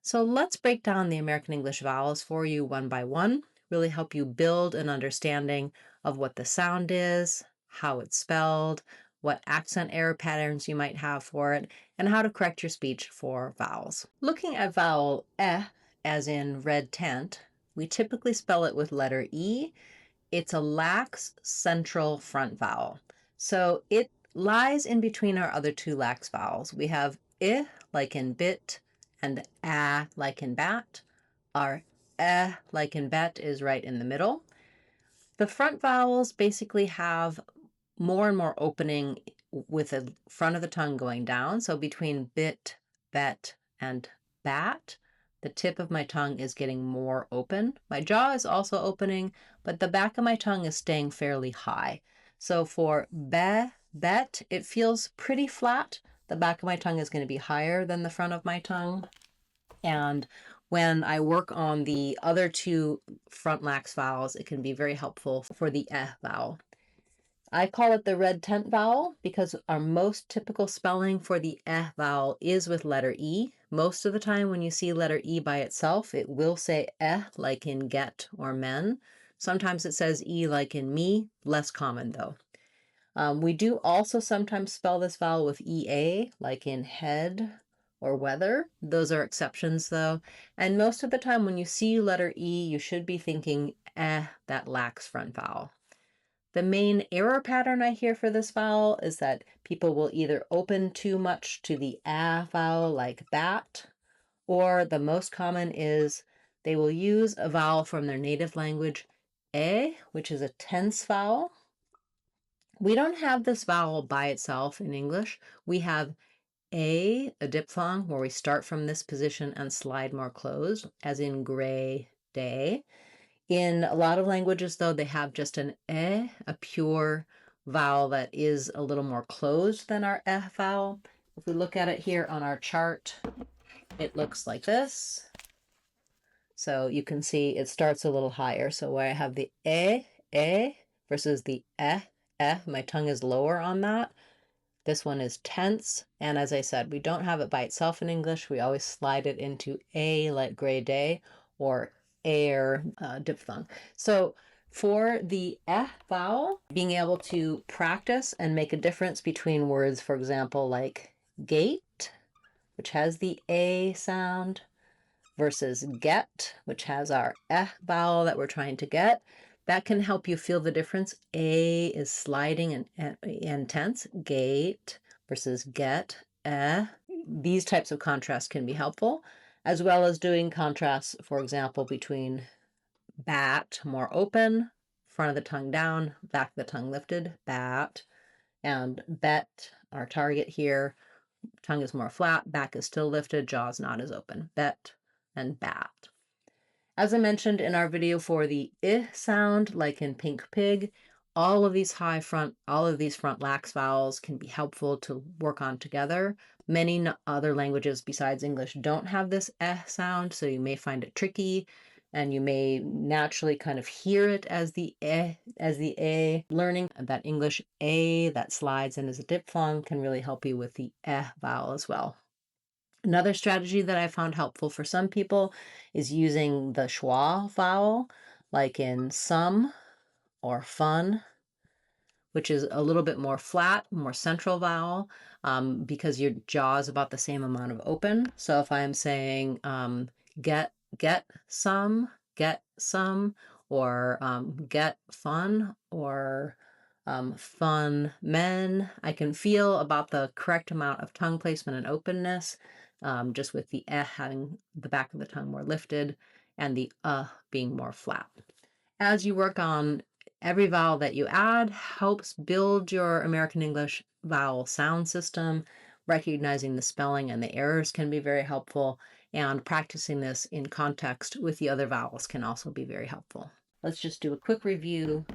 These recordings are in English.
So let's break down the American English vowels for you one by one, really help you build an understanding of what the sound is, how it's spelled, what accent error patterns you might have for it, and how to correct your speech for vowels. Looking at vowel as in red tent, we typically spell it with letter E. It's a lax central front vowel. So it lies in between our other two lax vowels. We have I, like in bit, and a, like in bat. Our like in bet, is right in the middle. The front vowels basically have more and more opening with the front of the tongue going down. So between bit, bet, and bat, the tip of my tongue is getting more open. My jaw is also opening, but the back of my tongue is staying fairly high. So for be, bet, it feels pretty flat. The back of my tongue is going to be higher than the front of my tongue. And when I work on the other two front lax vowels, it can be very helpful for the vowel. I call it the red tent vowel because our most typical spelling for the vowel is with letter E. Most of the time when you see letter E by itself, it will say like in get or men. Sometimes it says E like in me, less common though. We do also sometimes spell this vowel with EA, like in head or weather. Those are exceptions though. And most of the time when you see letter E, you should be thinking that lax front vowel. The main error pattern I hear for this vowel is that people will either open too much to the vowel like bat, or the most common is they will use a vowel from their native language, which is a tense vowel. We don't have this vowel by itself in English. We have a diphthong, where we start from this position and slide more closed, as in gray day. In a lot of languages, though, they have just an a pure vowel that is a little more closed than our vowel. If we look at it here on our chart, it looks like this. So you can see it starts a little higher. So where I have the a versus the my tongue is lower on that. This one is tense, and as I said, we don't have it by itself in English. We always slide it into a like gray day or air diphthong. So for the vowel, being able to practice and make a difference between words, for example, like gate, which has the a sound, versus get, which has our vowel that we're trying to get, that can help you feel the difference. A is sliding and tense, gate versus get, These types of contrasts can be helpful, as well as doing contrasts, for example, between bat, more open, front of the tongue down, back of the tongue lifted, bat, and bet, our target here, tongue is more flat, back is still lifted, jaw is not as open, bet and bat. As I mentioned in our video for the I sound, like in pink pig, all of these front lax vowels can be helpful to work on together. Many other languages besides English don't have this sound, so you may find it tricky, and you may naturally kind of hear it as the a. Learning that English a that slides in as a diphthong can really help you with the vowel as well. Another strategy that I found helpful for some people is using the schwa vowel, like in some or fun, which is a little bit more flat, more central vowel, because your jaw is about the same amount of open. So if I'm saying get some, or get fun, or fun men, I can feel about the correct amount of tongue placement and openness, just with the having the back of the tongue more lifted and the being more flat. As you work on every vowel that you add, helps build your American English vowel sound system. Recognizing the spelling and the errors can be very helpful, and practicing this in context with the other vowels can also be very helpful. Let's just do a quick review.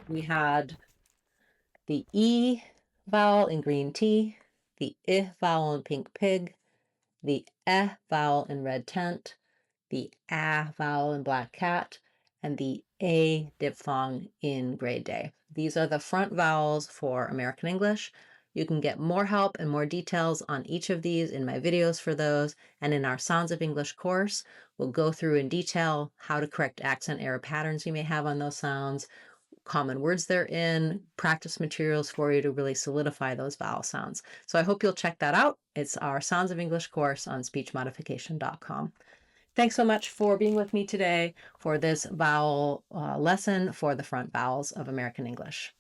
We had the E vowel in green tea, the I vowel in pink pig, the E vowel in red tent, the A vowel in black cat, and the A diphthong in gray day. These are the front vowels for American English. You can get more help and more details on each of these in my videos for those, and in our Sounds of English course, we'll go through in detail how to correct accent error patterns you may have on those sounds, common words they're in, practice materials for you to really solidify those vowel sounds. So I hope you'll check that out. It's our Sounds of English course on speechmodification.com. Thanks so much for being with me today for this vowel lesson for the front vowels of American English.